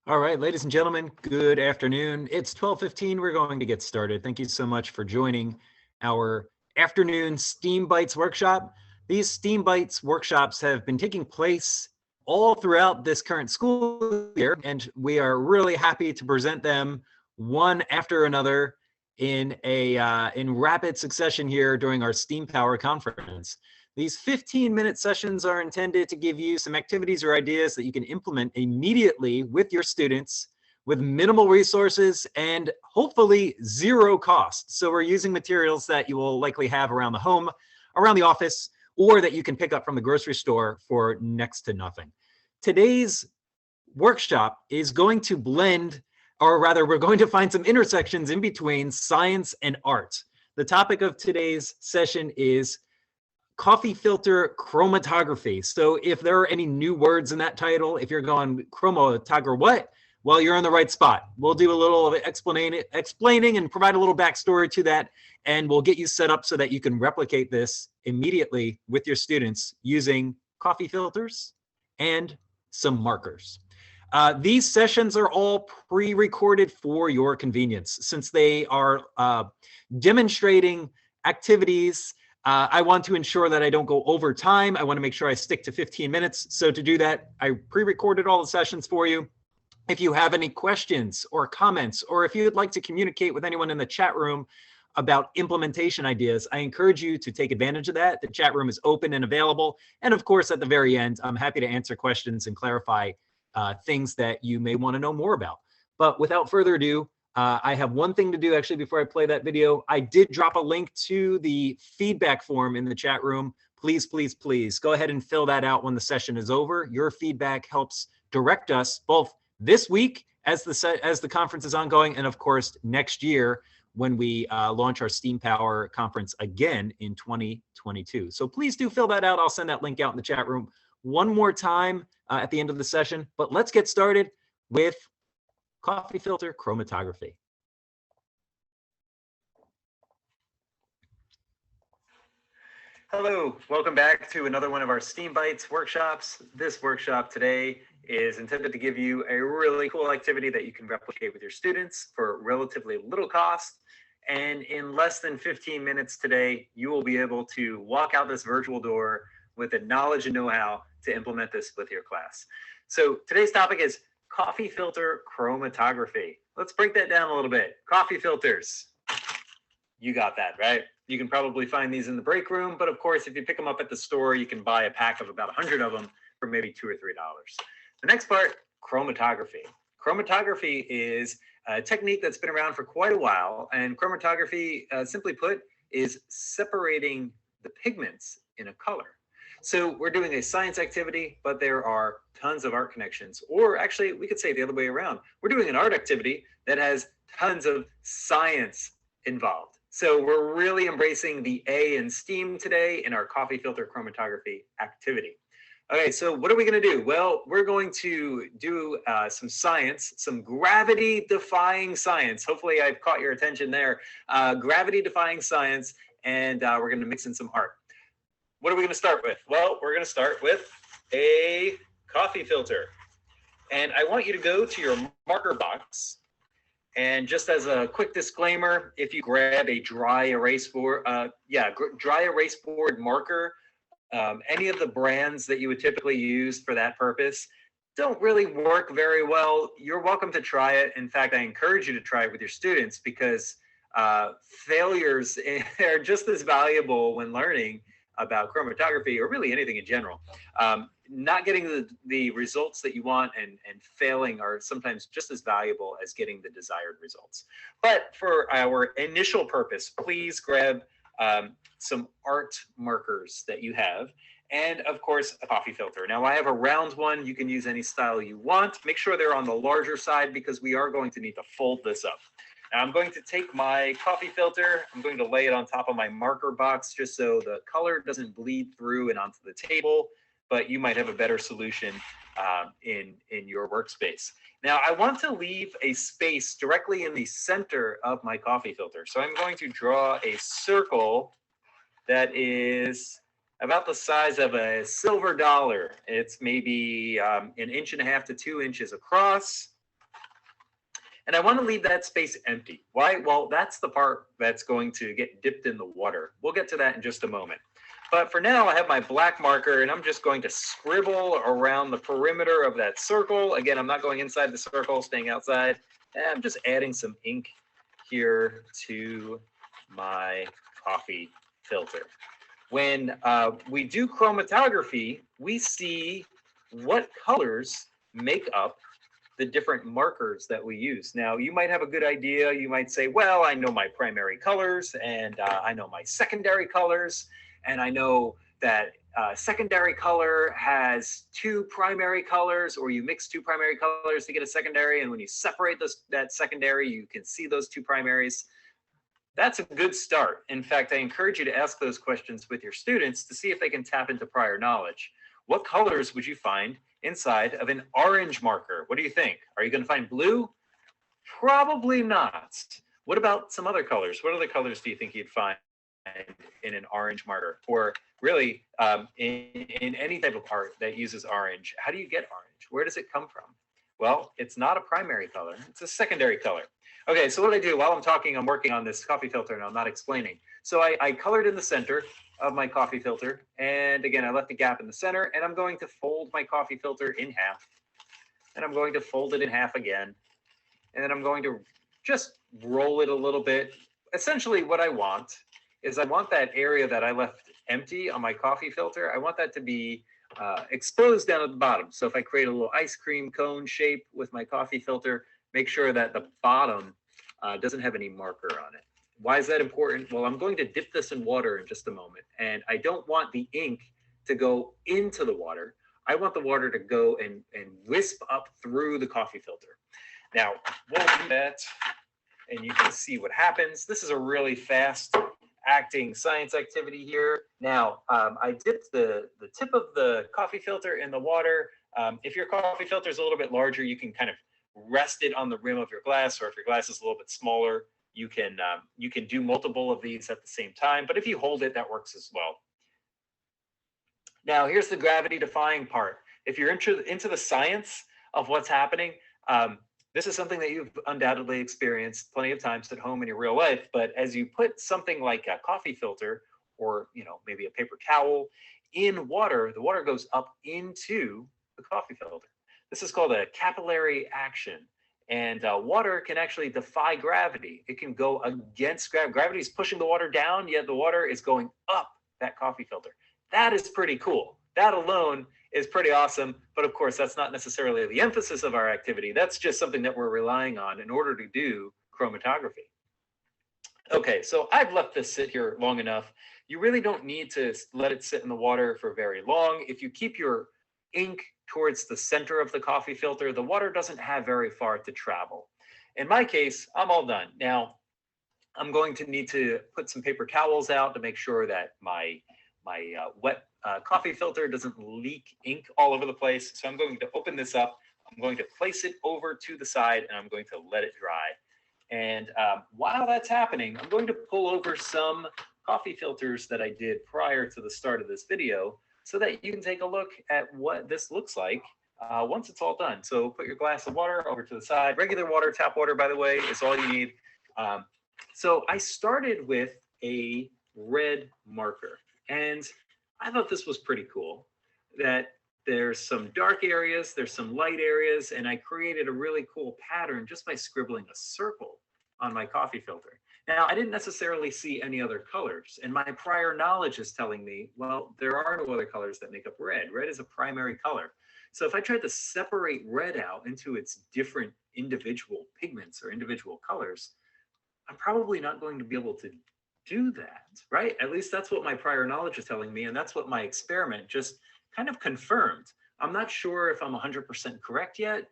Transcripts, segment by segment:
All right, ladies and gentlemen, good afternoon. It's 12:15. We're going to get started. Thank you so much for joining our afternoon Steam Bites workshop. These Steam Bites workshops have been taking place all throughout this current school year, and we are really happy to present them one after another in rapid succession here during our STEAMpower Conference. These 15-minute sessions are intended to give you some activities or ideas that you can implement immediately with your students with minimal resources and hopefully zero cost. So we're using materials that you will likely have around the home, around the office, or that you can pick up from the grocery store for next to nothing. Today's workshop is going to blend, or rather, we're going to find some intersections in between science and art. The topic of today's session is coffee filter chromatography. So if there are any new words in that title, if you're going chromatography what? Well, you're in the right spot. We'll do a little of explaining and provide a little backstory to that, and we'll get you set up so that you can replicate this immediately with your students using coffee filters and some markers. These sessions are all pre-recorded for your convenience. Since they are demonstrating activities, I want to ensure that I don't go over time. I want to make sure I stick to 15 minutes. So to do that, I pre-recorded all the sessions for you. If you have any questions or comments, or if you'd like to communicate with anyone in the chat room about implementation ideas, I encourage you to take advantage of that. The chat room is open and available. And of course, at the very end, I'm happy to answer questions and clarify things that you may want to know more about. But without further ado, I have one thing to do actually before I play that video. I did drop a link to the feedback form in the chat room. Please, please, please go ahead and fill that out when the session is over. Your feedback helps direct us both this week as the conference is ongoing, and of course next year when we launch our STEAMpower Conference again in 2022. So please do fill that out. I'll send that link out in the chat room one more time at the end of the session. But let's get started with coffee filter chromatography. Hello, welcome back to another one of our Steam Bites workshops. This workshop today is intended to give you a really cool activity that you can replicate with your students for relatively little cost. And in less than 15 minutes today, you will be able to walk out this virtual door with the knowledge and know-how to implement this with your class. So today's topic is coffee filter chromatography. Let's break that down a little bit. Coffee filters. You got that, right? You can probably find these in the break room, but of course, if you pick them up at the store, you can buy a pack of about 100 of them for maybe $2 or $3. The next part, chromatography. Chromatography is a technique that's been around for quite a while, and chromatography, simply put, is separating the pigments in a color. So we're doing a science activity, but there are tons of art connections. Or actually, we could say the other way around. We're doing an art activity that has tons of science involved. So we're really embracing the A in STEAM today in our coffee filter chromatography activity. Okay, so what are we going to do? Well, we're going to do some science, some gravity-defying science. Hopefully I've caught your attention there. Gravity-defying science, and we're going to mix in some art. What are we going to start with? Well, we're going to start with a coffee filter. And I want you to go to your marker box. And just as a quick disclaimer, if you grab a dry erase board, dry erase board marker, any of the brands that you would typically use for that purpose don't really work very well. You're welcome to try it. In fact, I encourage you to try it with your students because failures are just as valuable when learning about chromatography or really anything in general. Not getting the results that you want and failing are sometimes just as valuable as getting the desired results. But for our initial purpose, please grab some art markers that you have, and of course a coffee filter. Now I have a round one. You can use any style you want. Make sure they're on the larger side because we are going to need to fold this up. Now I'm going to take my coffee filter, I'm going to lay it on top of my marker box just so the color doesn't bleed through and onto the table, but you might have a better solution in your workspace. Now I want to leave a space directly in the center of my coffee filter. So I'm going to draw a circle that is about the size of a silver dollar. It's maybe 1.5 to 2 inches across. And I want to leave that space empty. Why? Well, that's the part that's going to get dipped in the water. We'll get to that in just a moment. But for now, I have my black marker and I'm just going to scribble around the perimeter of that circle. Again, I'm not going inside the circle, staying outside. And I'm just adding some ink here to my coffee filter. When we do chromatography, we see what colors make up the different markers that we use. Now, you might have a good idea. You might say, well, I know my primary colors and I know my secondary colors, and I know that secondary color has two primary colors, or you mix two primary colors to get a secondary, and when you separate that secondary, you can see those two primaries. That's a good start. In fact, I encourage you to ask those questions with your students to see if they can tap into prior knowledge. What colors would you find inside of an orange marker? What do you think? Are you going to find blue? Probably not. What about some other colors? What other colors do you think you'd find in an orange marker? Or really, in any type of art that uses orange, how do you get orange? Where does it come from? Well, it's not a primary color. It's a secondary color. Okay, so what I do while I'm talking, I'm working on this coffee filter and I'm not explaining. So I colored in the center of my coffee filter. And again, I left a gap in the center, and I'm going to fold my coffee filter in half. And I'm going to fold it in half again. And then I'm going to just roll it a little bit. Essentially what I want is I want that area that I left empty on my coffee filter, I want that to be exposed down at the bottom. So if I create a little ice cream cone shape with my coffee filter, make sure that the bottom doesn't have any marker on it. Why is that important? Well, I'm going to dip this in water in just a moment, and I don't want the ink to go into the water. I want the water to go and wisp up through the coffee filter. Now, we'll do that, and you can see what happens. This is a really fast acting science activity here. Now, I dipped the tip of the coffee filter in the water. If your coffee filter is a little bit larger, you can kind of rest it on the rim of your glass, or if your glass is a little bit smaller, you can do multiple of these at the same time. But if you hold it, that works as well. Now, here's the gravity defying part. If you're into the science of what's happening, this is something that you've undoubtedly experienced plenty of times at home in your real life. But as you put something like a coffee filter, or maybe a paper towel in water, the water goes up into the coffee filter. This is called a capillary action. And water can actually defy gravity. It can go against gravity. Gravity is pushing the water down, yet the water is going up that coffee filter. That is pretty cool. That alone is pretty awesome. But of course, that's not necessarily the emphasis of our activity. That's just something that we're relying on in order to do chromatography. Okay, so I've left this sit here long enough. You really don't need to let it sit in the water for very long. If you keep your ink towards the center of the coffee filter, the water doesn't have very far to travel. In my case, I'm all done. Now, I'm going to need to put some paper towels out to make sure that my wet coffee filter doesn't leak ink all over the place. So I'm going to open this up. I'm going to place it over to the side, and I'm going to let it dry. And while that's happening, I'm going to pull over some coffee filters that I did prior to the start of this video, so that you can take a look at what this looks like once it's all done. So put your glass of water over to the side. Regular water, tap water, by the way, is all you need. So I started with a red marker, and I thought this was pretty cool, that there's some dark areas, there's some light areas, and I created a really cool pattern just by scribbling a circle on my coffee filter. Now, I didn't necessarily see any other colors, and my prior knowledge is telling me, well, there are no other colors that make up red. Red is a primary color. So if I tried to separate red out into its different individual pigments or individual colors, I'm probably not going to be able to do that, right? At least that's what my prior knowledge is telling me, and that's what my experiment just kind of confirmed. I'm not sure if I'm 100% correct yet.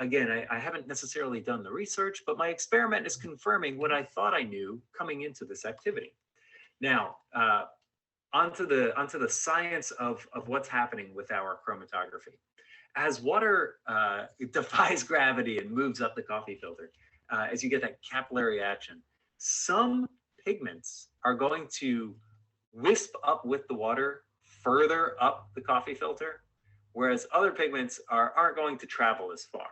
Again, I haven't necessarily done the research, but my experiment is confirming what I thought I knew coming into this activity. Now, onto the science of what's happening with our chromatography. As water defies gravity and moves up the coffee filter, as you get that capillary action, some pigments are going to wisp up with the water further up the coffee filter, whereas other pigments aren't going to travel as far.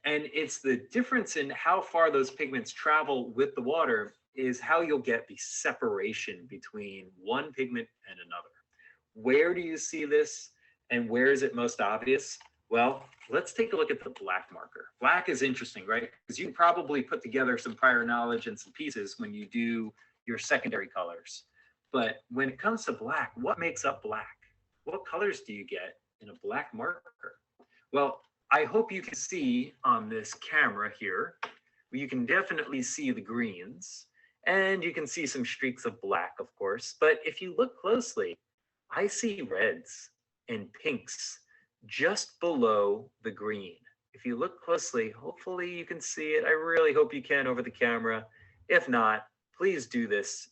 And it's the difference in how far those pigments travel with the water is how you'll get the separation between one pigment and another. Where do you see this and where is it most obvious? Well, let's take a look at the black marker. Black is interesting, right? Because you probably put together some prior knowledge and some pieces when you do your secondary colors. But when it comes to black, what makes up black? What colors do you get in a black marker? Well, I hope you can see on this camera here, you can definitely see the greens and you can see some streaks of black, of course. But if you look closely, I see reds and pinks just below the green. If you look closely, hopefully you can see it. I really hope you can over the camera. If not, please do this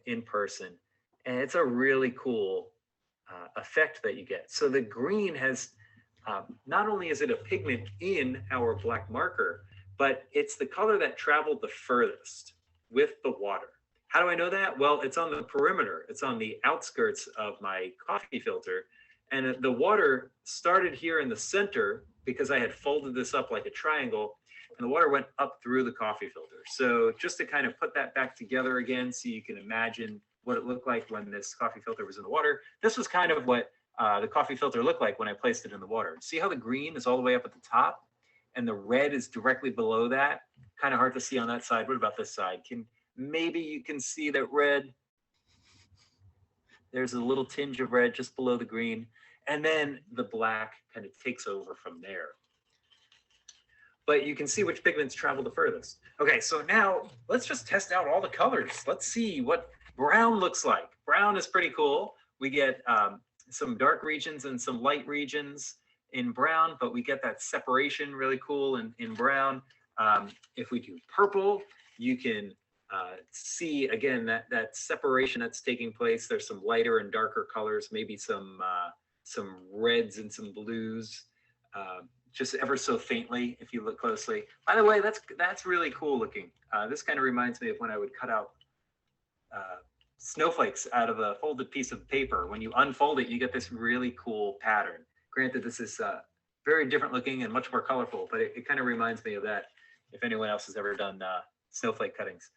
in person. And it's a really cool effect that you get. So the green has, not only is it a pigment in our black marker, but it's the color that traveled the furthest with the water. How do I know that? Well, it's on the perimeter. It's on the outskirts of my coffee filter. And the water started here in the center because I had folded this up like a triangle, and the water went up through the coffee filter. So just to kind of put that back together again so you can imagine what it looked like when this coffee filter was in the water, this was kind of what the coffee filter looked like when I placed it in the water. See how the green is all the way up at the top and the red is directly below that? Kind of hard to see on that side. What about this side? Maybe you can see that red. There's a little tinge of red just below the green. And then the black kind of takes over from there. But you can see which pigments travel the furthest. Okay, so now let's just test out all the colors. Let's see what brown looks like. Brown is pretty cool. We get some dark regions and some light regions in brown, but we get that separation really cool in brown. If we do purple, you can see again that separation that's taking place. There's some lighter and darker colors, maybe some reds and some blues, just ever so faintly if you look closely. By the way, that's really cool looking. This kind of reminds me of when I would cut out snowflakes out of a folded piece of paper. When you unfold it, you get this really cool pattern. Granted, this is very different looking and much more colorful, but it kind of reminds me of that if anyone else has ever done snowflake cuttings.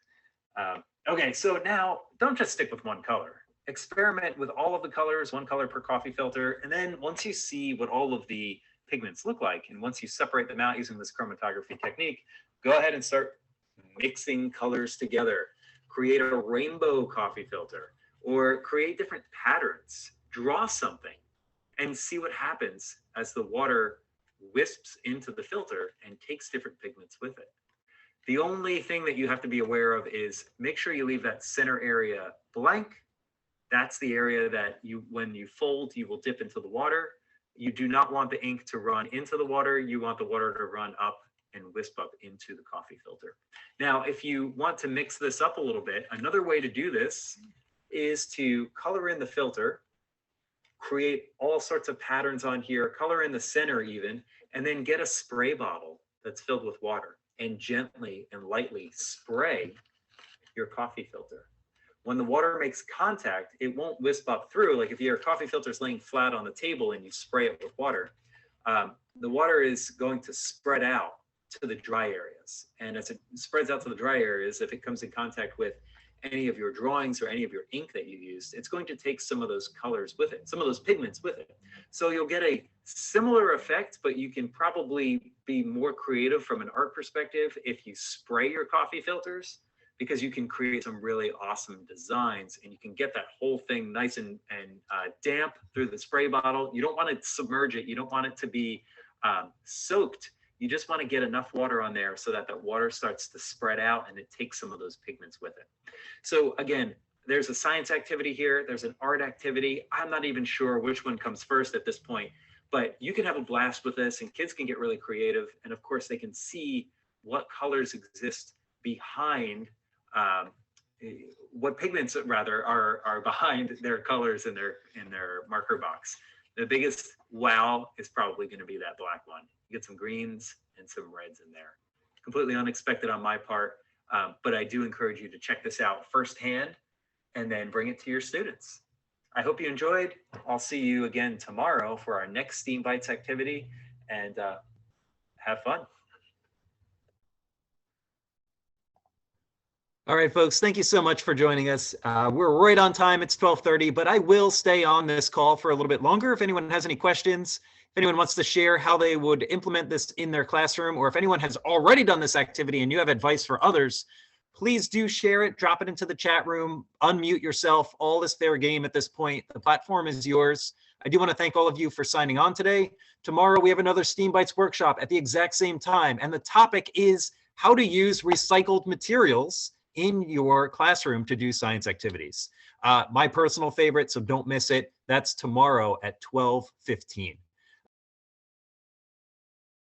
Okay, so now don't just stick with one color. Experiment with all of the colors, one color per coffee filter, and then once you see what all of the pigments look like, and once you separate them out using this chromatography technique, go ahead and start mixing colors together. Create a rainbow coffee filter, or create different patterns. Draw something and see what happens as the water wisps into the filter and takes different pigments with it. The only thing that you have to be aware of is make sure you leave that center area blank. That's the area that when you fold, you will dip into the water. You do not want the ink to run into the water. You want the water to run up and wisp up into the coffee filter. Now, if you want to mix this up a little bit, another way to do this is to color in the filter, create all sorts of patterns on here, color in the center even, and then get a spray bottle that's filled with water and gently and lightly spray your coffee filter. When the water makes contact, it won't wisp up through. Like if your coffee filter is laying flat on the table and you spray it with water, the water is going to spread out to the dry areas. And as it spreads out to the dry areas, if it comes in contact with any of your drawings or any of your ink that you used, it's going to take some of those colors with it, some of those pigments with it. So you'll get a similar effect, but you can probably be more creative from an art perspective if you spray your coffee filters, because you can create some really awesome designs and you can get that whole thing nice and damp through the spray bottle. You don't want to submerge it. You don't want it to be soaked. You just want to get enough water on there so that the water starts to spread out and it takes some of those pigments with it. So again, there's a science activity here. There's an art activity. I'm not even sure which one comes first at this point, but you can have a blast with this and kids can get really creative. And of course they can see what colors exist behind what pigments rather are behind their colors in their marker box. The biggest wow is probably going to be that black one. You get some greens and some reds in there. Completely unexpected on my part, but I do encourage you to check this out firsthand and then bring it to your students. I hope you enjoyed. I'll see you again tomorrow for our next STEAM Bites activity, and Have fun. All right, folks, thank you so much for joining us. We're right on time. It's 12:30, but I will stay on this call for a little bit longer. If anyone has any questions, if anyone wants to share how they would implement this in their classroom, or if anyone has already done this activity and you have advice for others, please do share it, drop it into the chat room, unmute yourself. All is fair game at this point. The platform is yours. I do want to thank all of you for signing on today. Tomorrow, we have another STEAM Bites workshop at the exact same time, and the topic is how to use recycled materials in your classroom to do science activities. My personal favorite, so don't miss it. That's tomorrow at 12:15.